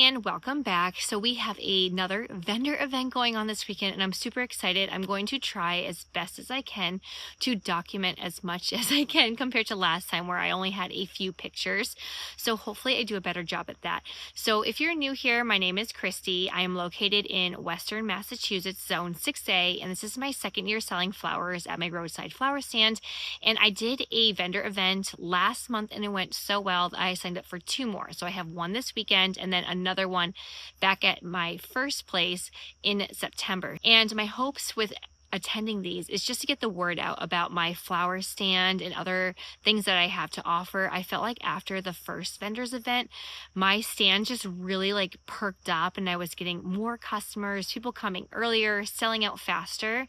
and welcome back. So we have another vendor event going on this weekend and I'm super excited. I'm going to try as best as I can to document as much as I can compared to last time where I only had a few pictures. So hopefully I do a better job at that. So if you're new here, my name is Kristy. I am located in Western Massachusetts, Zone 6A, and this is my second year selling flowers at my roadside flower stand. And I did a vendor event last month and it went so well that I signed up for 2 more. So I have one this weekend and then another one back at my first place in September. And my hopes with attending these is just to get the word out about my flower stand and other things that I have to offer. I felt like after the first vendors event, my stand just really like perked up and I was getting more customers, people coming earlier, selling out faster,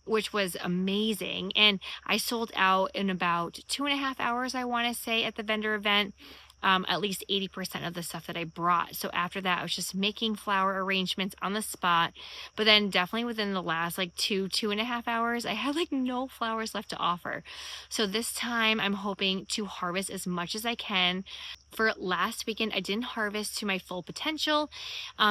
which was amazing. And I sold out in about 2.5 hours, I want to say, at the vendor event. At least 80% of the stuff that I brought. So after that, I was just making flower arrangements on the spot. But then definitely within the last like 2.5 hours, I had like no flowers left to offer. So this time I'm hoping to harvest as much as I can. For last weekend, I didn't harvest to my full potential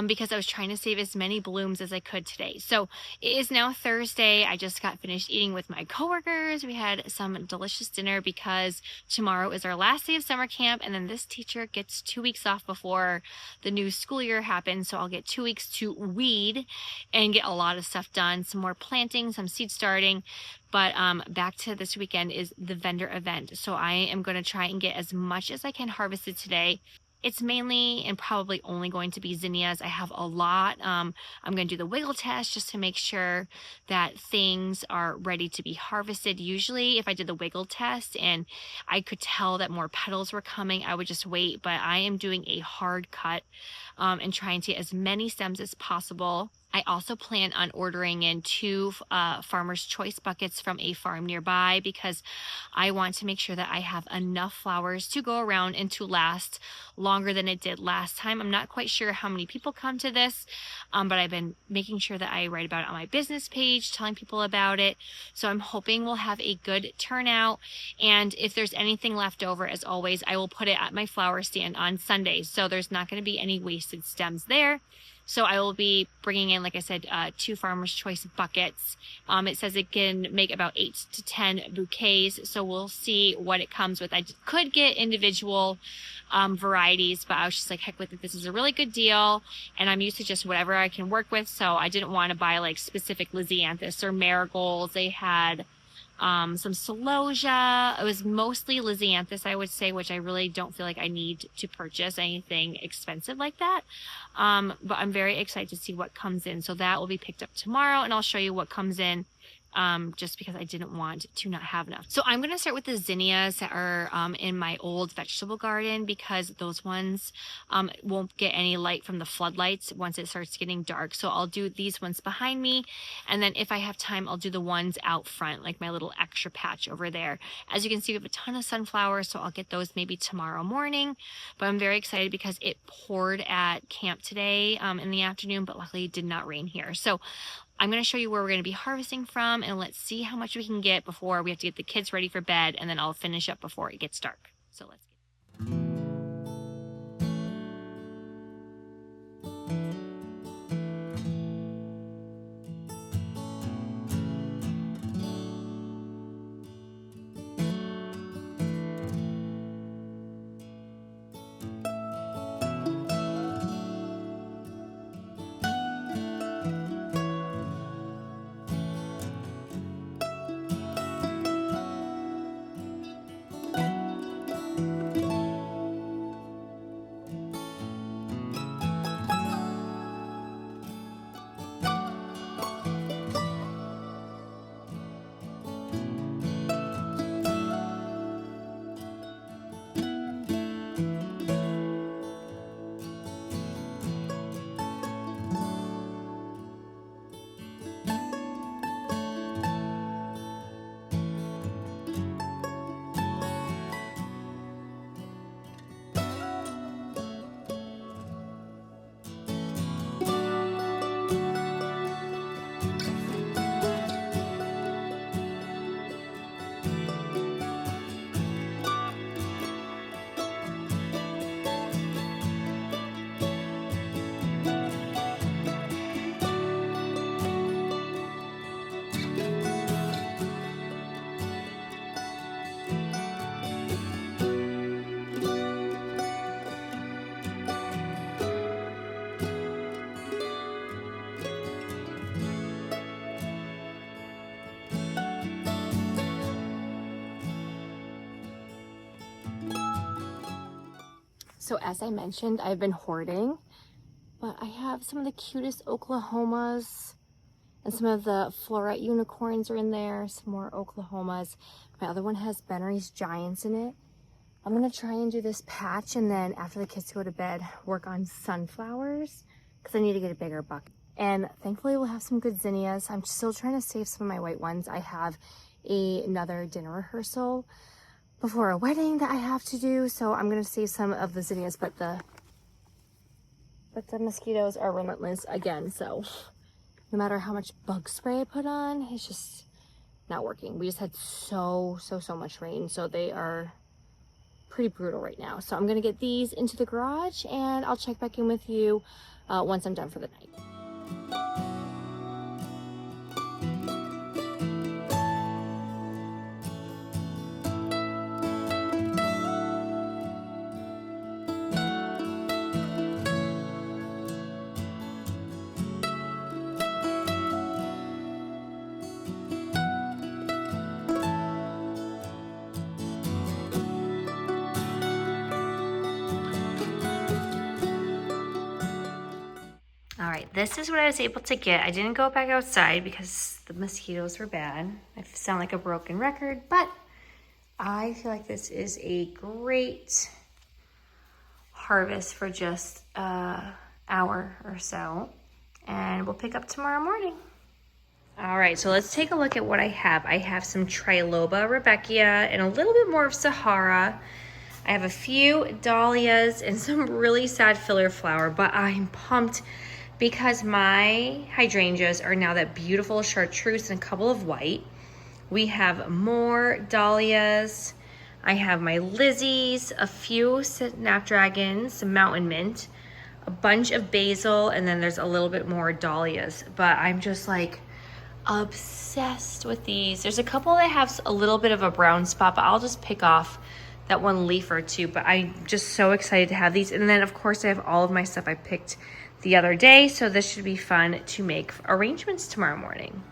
because I was trying to save as many blooms as I could today. So it is now Thursday. I just got finished eating with my coworkers. We had some delicious dinner because tomorrow is our last day of summer camp. And then this teacher gets 2 weeks off before the new school year happens. So I'll get 2 weeks to weed and get a lot of stuff done. Some more planting, some seed starting. But back to this weekend is the vendor event. So I am going to try and get as much as I can harvested today. It's mainly and probably only going to be zinnias. I have a lot. I'm going to do the wiggle test just to make sure that things are ready to be harvested. Usually if I did the wiggle test and I could tell that more petals were coming, I would just wait. But I am doing a hard cut and trying to get as many stems as possible. I also plan on ordering in 2 Farmer's Choice buckets from a farm nearby because I want to make sure that I have enough flowers to go around and to last longer than it did last time. I'm not quite sure how many people come to this, but I've been making sure that I write about it on my business page, telling people about it. So I'm hoping we'll have a good turnout. And if there's anything left over, as always, I will put it at my flower stand on Sundays. So there's not going to be any wasted stems there. So I will be bringing in, like I said, 2 Farmer's Choice buckets. It says it can make about 8 to 10 bouquets. So we'll see what it comes with. I could get individual varieties, but I was just like, heck with it. This is a really good deal. And I'm used to just whatever I can work with. So I didn't want to buy like specific Lysianthus or marigolds. They had some celosia. It was mostly Lysianthus, I would say, which I really don't feel like I need to purchase anything expensive like that. But I'm very excited to see what comes in. So that will be picked up tomorrow and I'll show you what comes in. Just because I didn't want to not have enough. So I'm going to start with the zinnias that are in my old vegetable garden because those ones won't get any light from the floodlights once it starts getting dark. So I'll do these ones behind me. And then if I have time, I'll do the ones out front, like my little extra patch over there. As you can see, we have a ton of sunflowers, so I'll get those maybe tomorrow morning. But I'm very excited because it poured at camp today in the afternoon, but luckily it did not rain here. So I'm going to show you where we're going to be harvesting from and let's see how much we can get before we have to get the kids ready for bed, and then I'll finish up before it gets dark. So let's get So as I mentioned, I've been hoarding, but I have some of the cutest Oklahomas and some of the Floret unicorns are in there, some more Oklahomas. My other one has Bennery's Giants in it. I'm gonna try and do this patch, and then after the kids go to bed, work on sunflowers because I need to get a bigger bucket. And thankfully we'll have some good zinnias. I'm still trying to save some of my white ones. I have another dinner rehearsal before a wedding that I have to do, so I'm gonna save some of the zinnias, but the mosquitoes are relentless again, so no matter how much bug spray I put on, it's just not working. We just had so much rain, so they are pretty brutal right now. So I'm gonna get these into the garage and I'll check back in with you once I'm done for the night. All right, this is what I was able to get. I didn't go back outside because the mosquitoes were bad. I sound like a broken record, but I feel like this is a great harvest for just an hour or so, and we'll pick up tomorrow morning. All right, so let's take a look at what I have. I have some Triloba Rebecca and a little bit more of Sahara. I have a few dahlias and some really sad filler flower, but I'm pumped because my hydrangeas are now that beautiful chartreuse and a couple of white. We have more dahlias. I have my Lizzies, a few snapdragons, some mountain mint, a bunch of basil, and then there's a little bit more dahlias. But I'm just like obsessed with these. There's a couple that have a little bit of a brown spot, but I'll just pick off that one leaf or two. But I'm just so excited to have these. And then of course I have all of my stuff I picked the other day, so this should be fun to make arrangements tomorrow morning.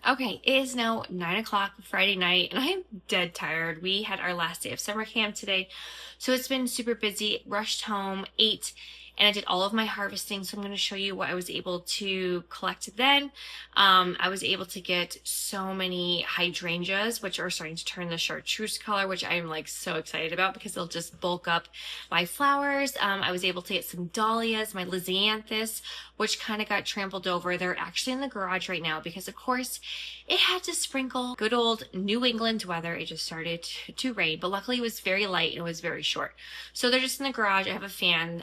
Okay, it is now 9 o'clock Friday night, and I'm dead tired. We had our last day of summer camp today, so it's been super busy. Rushed home, ate, and I did all of my harvesting, so I'm going to show you what I was able to collect then. I was able to get so many hydrangeas, which are starting to turn the chartreuse color, which I'm like so excited about because they'll just bulk up my flowers. I was able to get some dahlias, my lisianthus, which kind of got trampled over. They're actually in the garage right now because of course it had to sprinkle. Good old New England weather. It just started to rain, but luckily it was very light and it was very short. So they're just in the garage. I have a fan.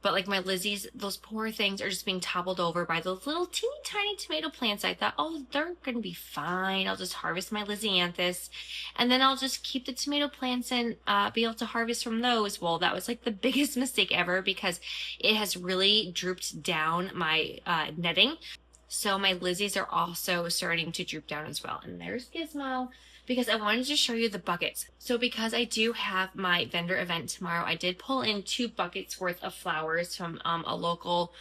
But like my Lizzies, those poor things are just being toppled over by those little teeny tiny tomato plants. I thought, oh, they're going to be fine. I'll just harvest my lisianthus and then I'll just keep the tomato plants and be able to harvest from those. Well, that was like the biggest mistake ever because it has really drooped down my netting. So my Lizzies are also starting to droop down as well. And there's Gizmo, because I wanted to show you the buckets. So because I do have my vendor event tomorrow, I did pull in 2 buckets worth of flowers from a local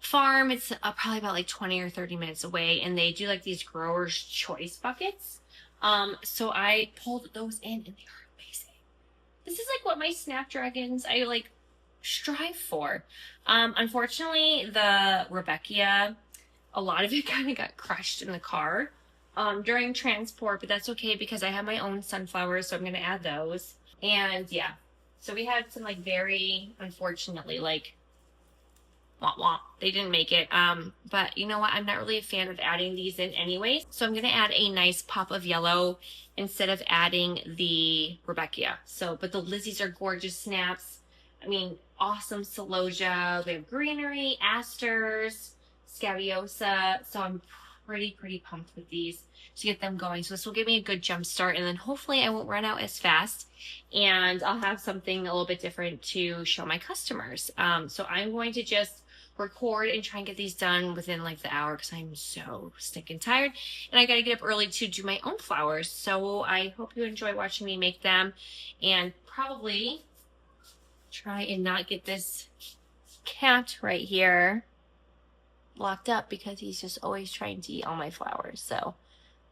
farm. It's probably about like 20 or 30 minutes away, and they do like these grower's choice buckets. So I pulled those in and they are amazing. This is like what my snapdragons I like strive for. Unfortunately, the Rebecca, a lot of it kind of got crushed in the car during transport, but that's okay because I have my own sunflowers, so I'm going to add those. And yeah, so we had some like very unfortunately like womp womp, they didn't make it. But you know what, I'm not really a fan of adding these in anyway, so I'm going to add a nice pop of yellow instead of adding the Rebecca. So but the Lizzies are gorgeous snaps. I mean, awesome celosia. We have greenery, asters, scabiosa. So I'm pretty pumped with these to get them going. So this will give me a good jump start, and then hopefully I won't run out as fast and I'll have something a little bit different to show my customers. So I'm going to just record and try and get these done within like the hour because I'm so sick and tired, and I gotta get up early to do my own flowers. So I hope you enjoy watching me make them, and probably try and not get this cat right here locked up because he's just always trying to eat all my flowers. So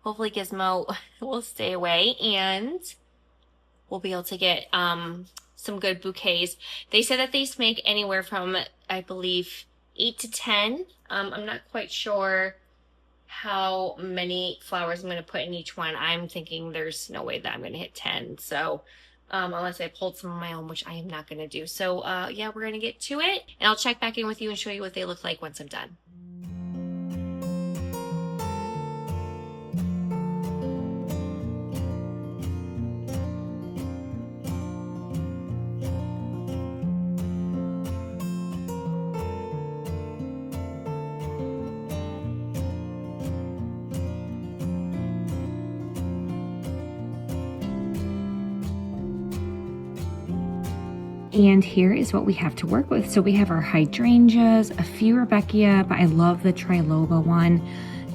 hopefully Gizmo will stay away and we'll be able to get some good bouquets. They said that these make anywhere from, I believe, 8 to 10. I'm not quite sure how many flowers I'm going to put in each one. I'm thinking there's no way that I'm going to hit 10. So unless I pulled some of my own, which I am not going to do. So yeah, we're going to get to it, and I'll check back in with you and show you what they look like once I'm done. And here is what we have to work with. So we have our hydrangeas, a few Rebecca, but I love the triloba one.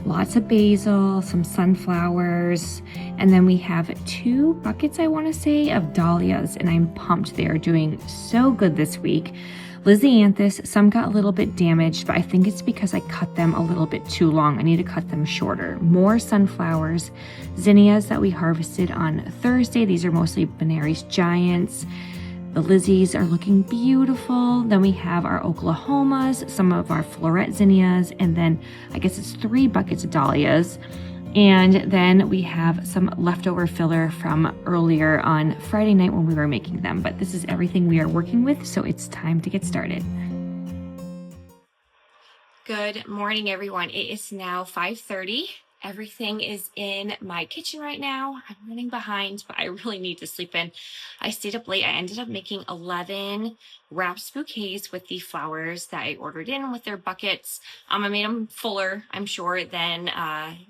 Lots of basil, some sunflowers, and then we have 2 buckets, I want to say, of dahlias, and I'm pumped. They are doing so good this week. Lisianthus, some got a little bit damaged, but I think it's because I cut them a little bit too long. I need to cut them shorter. More sunflowers, zinnias that we harvested on Thursday. These are mostly Benary's Giants. The Lizzies are looking beautiful. Then we have our Oklahomas, some of our floret zinnias, and then I guess it's 3 buckets of dahlias. And then we have some leftover filler from earlier on Friday night when we were making them. But this is everything we are working with, so it's time to get started. Good morning, everyone. It is now 5:30. Everything is in my kitchen right now. I'm running behind, but I really need to sleep in. I stayed up late. I ended up making 11 wraps bouquets with the flowers that I ordered in with their buckets. I made them fuller, I'm sure, than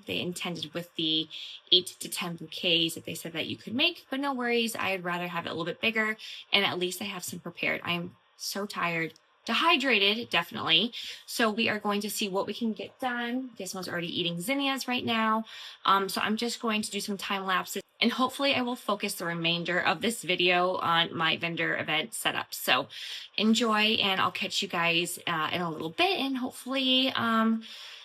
they intended with the 8 to 10 bouquets that they said that you could make, but no worries. I'd rather have it a little bit bigger, and at least I have some prepared. I'm so tired. Dehydrated, definitely. So we are going to see what we can get done. Gizmo's already eating zinnias right now. So I'm just going to do some time lapses, and hopefully I will focus the remainder of this video on my vendor event setup. So enjoy, and I'll catch you guys in a little bit, and hopefully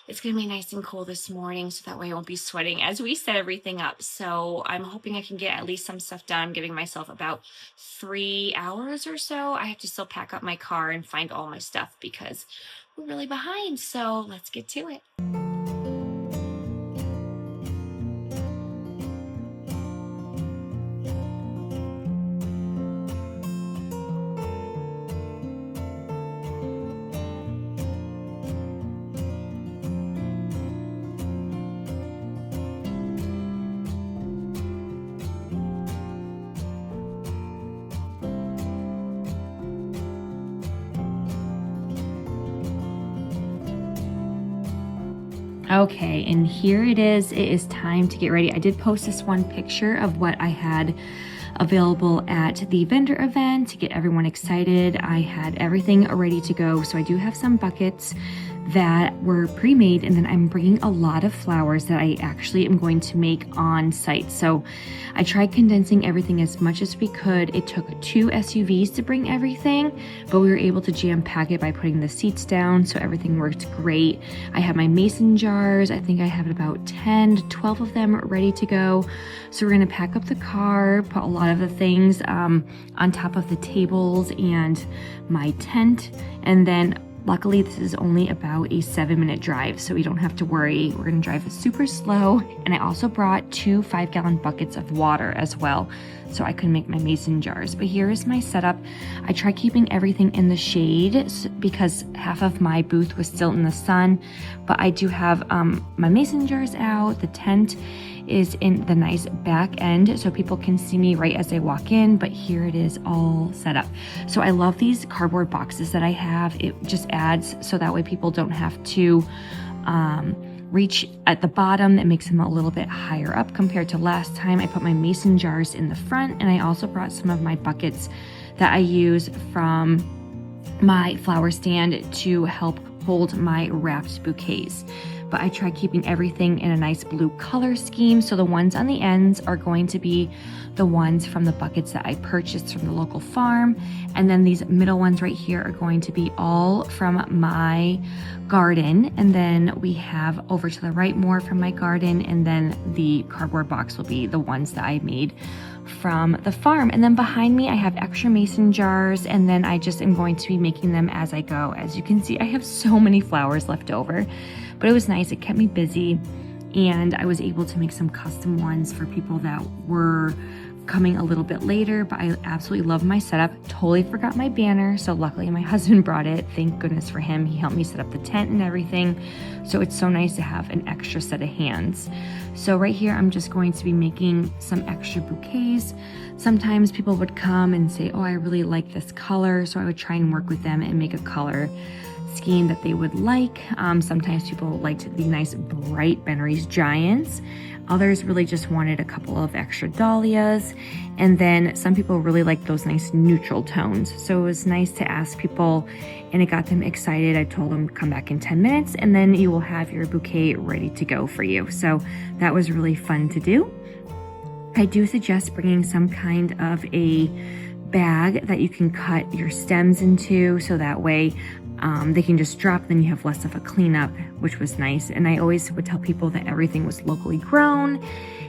it's going to be nice and cool this morning, so that way I won't be sweating as we set everything up. So I'm hoping I can get at least some stuff done. I'm giving myself about 3 hours or so. I have to still pack up my car and find all my stuff because we're really behind. So let's get to it. Okay, and here it is. It is time to get ready. I did post this one picture of what I had available at the vendor event to get everyone excited. I had everything ready to go. So I do have some buckets that were pre-made, and then I'm bringing a lot of flowers that I actually am going to make on site. So I tried condensing everything as much as we could. It took 2 SUVs to bring everything, but we were able to jam pack it by putting the seats down, so everything worked great. I have my mason jars. I think I have about 10 to 12 of them ready to go. So we're gonna pack up the car, put a lot of the things on top of the tables and my tent, and then luckily, this is only about a 7-minute drive, so we don't have to worry. We're gonna drive super slow. And I also brought 2 5-gallon buckets of water as well, so I could make my mason jars. But here is my setup. I tried keeping everything in the shade because half of my booth was still in the sun, but I do have my mason jars out. The tent is in the nice back end so people can see me right as they walk in, but here it is all set up. So I love these cardboard boxes that I have. It just adds so that way people don't have to reach at the bottom. It makes them a little bit higher up compared to last time. I put my mason jars in the front, and I also brought some of my buckets that I use from my flower stand to help hold my wrapped bouquets. But I try keeping everything in a nice blue color scheme. So the ones on the ends are going to be the ones from the buckets that I purchased from the local farm. And then these middle ones right here are going to be all from my garden. And then we have over to the right more from my garden. And then the cardboard box will be the ones that I made from the farm. And then behind me I have extra mason jars, and then I just am going to be making them as I go. As you can see, I have so many flowers left over, but it was nice. It kept me busy, and I was able to make some custom ones for people that were coming a little bit later. But I absolutely love my setup. Totally forgot my banner, so luckily my husband brought it. Thank goodness for him. He helped me set up the tent and everything, so it's so nice to have an extra set of hands. So right here I'm just going to be making some extra bouquets. Sometimes people would come and say, oh, I really like this color, so I would try and work with them and make a color scheme that they would like. Sometimes people liked the nice bright Benry's Giants. Others really just wanted a couple of extra dahlias. And then some people really liked those nice neutral tones. So it was nice to ask people, and it got them excited. I told them come back in 10 minutes and then you will have your bouquet ready to go for you. So that was really fun to do. I do suggest bringing some kind of a bag that you can cut your stems into, so that way they can just drop, then you have less of a cleanup, which was nice. And I always would tell people that everything was locally grown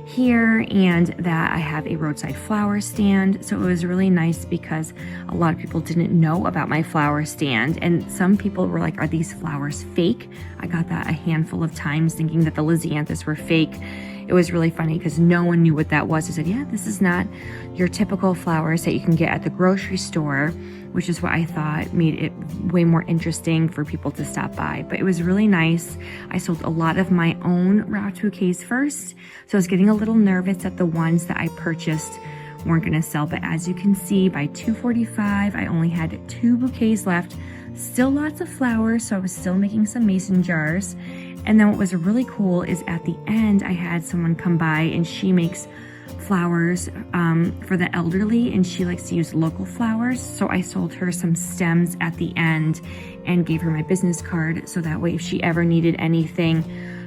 here and that I have a roadside flower stand. So it was really nice because a lot of people didn't know about my flower stand, and some people were like, are these flowers fake? I got that a handful of times, thinking that the Lysianthus were fake. It was really funny because no one knew what that was. I said, yeah, this is not your typical flowers that you can get at the grocery store, which is what I thought made it way more interesting for people to stop by. But it was really nice. I sold a lot of my own wrapped bouquets first, so I was getting a little nervous that the ones that I purchased weren't gonna sell. But as you can see, by 2:45, I only had 2 bouquets left. Still lots of flowers, so I was still making some mason jars. And then what was really cool is at the end, I had someone come by, and she makes flowers for the elderly, and she likes to use local flowers. So I sold her some stems at the end and gave her my business card, so that way if she ever needed anything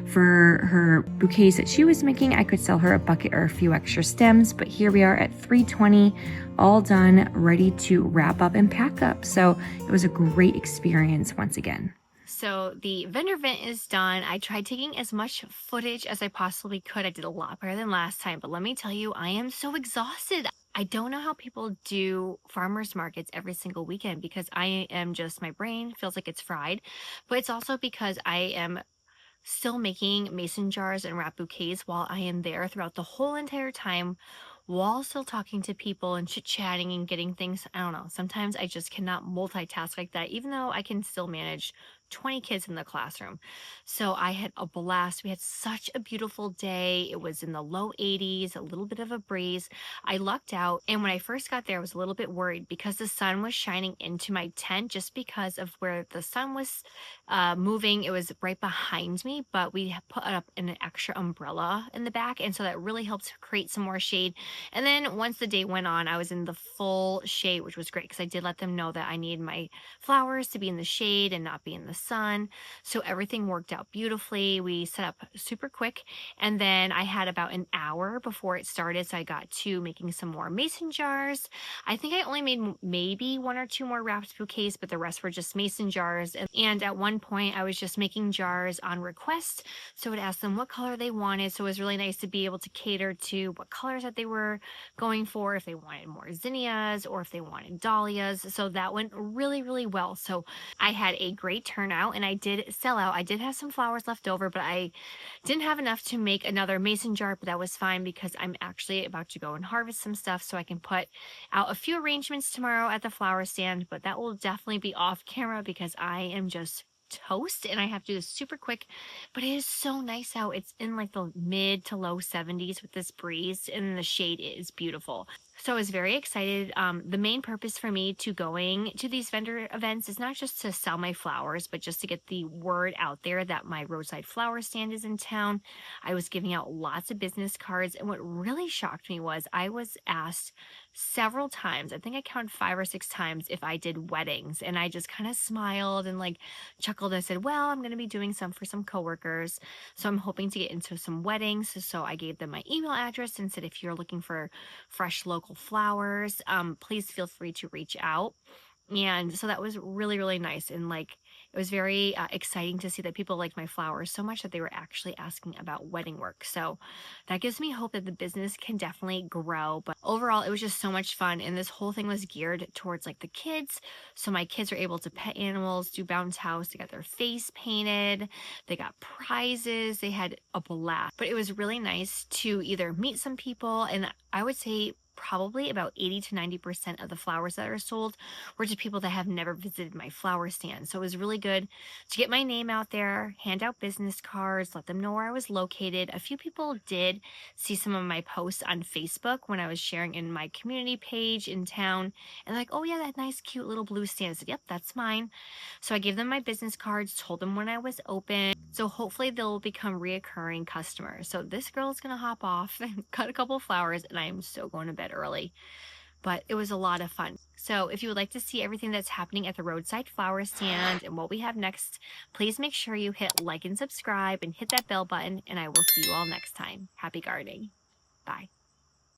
for her bouquets that she was making, I could sell her a bucket or a few extra stems. But here we are at 3:20, all done, ready to wrap up and pack up. So it was a great experience once again. So the vendor event is done. I tried taking as much footage as I possibly could. I did a lot better than last time, but let me tell you, I am so exhausted. I don't know how people do farmers markets every single weekend, because I am just, my brain feels like it's fried. But it's also because I am still making mason jars and wrap bouquets while I am there throughout the whole entire time, while still talking to people and chit-chatting and getting things. I don't know, sometimes I just cannot multitask like that, even though I can still manage 20 kids in the classroom. So I had a blast. We had such a beautiful day. It was in the low 80s, a little bit of a breeze. I lucked out, and when I first got there, I was a little bit worried because the sun was shining into my tent, just because of where the sun was moving. It was right behind me, but we put up an extra umbrella in the back, and so that really helped create some more shade. And then once the day went on, I was in the full shade, which was great because I did let them know that I need my flowers to be in the shade and not be in the sun. So everything worked out beautifully. We set up super quick, and then I had about an hour before it started, so I got to making some more mason jars. I think I only made maybe 1 or 2 more wrapped bouquets, but the rest were just mason jars. And at one point I was just making jars on request, so I would ask them what color they wanted. So it was really nice to be able to cater to what colors that they were going for, if they wanted more zinnias or if they wanted dahlias. So that went really, really well. So I had a great turnout, and I did sell out. I did have some flowers left over, but I didn't have enough to make another mason jar, but that was fine because I'm actually about to go and harvest some stuff so I can put out a few arrangements tomorrow at the flower stand. But that will definitely be off camera because I am just toast and I have to do this super quick. But it is so nice out. It's in like the mid to low 70s with this breeze, and the shade is beautiful. So I was very excited. The main purpose for me to going to these vendor events is not just to sell my flowers, but just to get the word out there that my roadside flower stand is in town. I was giving out lots of business cards, and what really shocked me was I was asked several times, I think I counted 5 or 6 times, if I did weddings, and I just kind of smiled and like chuckled. I said, well, I'm going to be doing some for some coworkers, so I'm hoping to get into some weddings. So I gave them my email address and said, if you're looking for fresh local flowers, please feel free to reach out. And so that was really, really nice. And like, it was very exciting to see that people liked my flowers so much that they were actually asking about wedding work. So that gives me hope that the business can definitely grow. But overall, it was just so much fun. And this whole thing was geared towards like the kids. So my kids were able to pet animals, do bounce house, they got their face painted, they got prizes, they had a blast. But it was really nice to either meet some people, and I would say probably about 80 to 90% of the flowers that are sold were to people that have never visited my flower stand. So it was really good to get my name out there, hand out business cards, let them know where I was located. A few people did see some of my posts on Facebook when I was sharing in my community page in town, and like, oh yeah, that nice cute little blue stand. I said, yep, that's mine. So I gave them my business cards, told them when I was open. So hopefully they'll become reoccurring customers. So this girl is gonna hop off and cut a couple flowers, and I am so going to bed early. But it was a lot of fun. So if you would like to see everything that's happening at the roadside flower stand and what we have next, please make sure you hit like and subscribe and hit that bell button, and I will see you all next time. Happy gardening. Bye.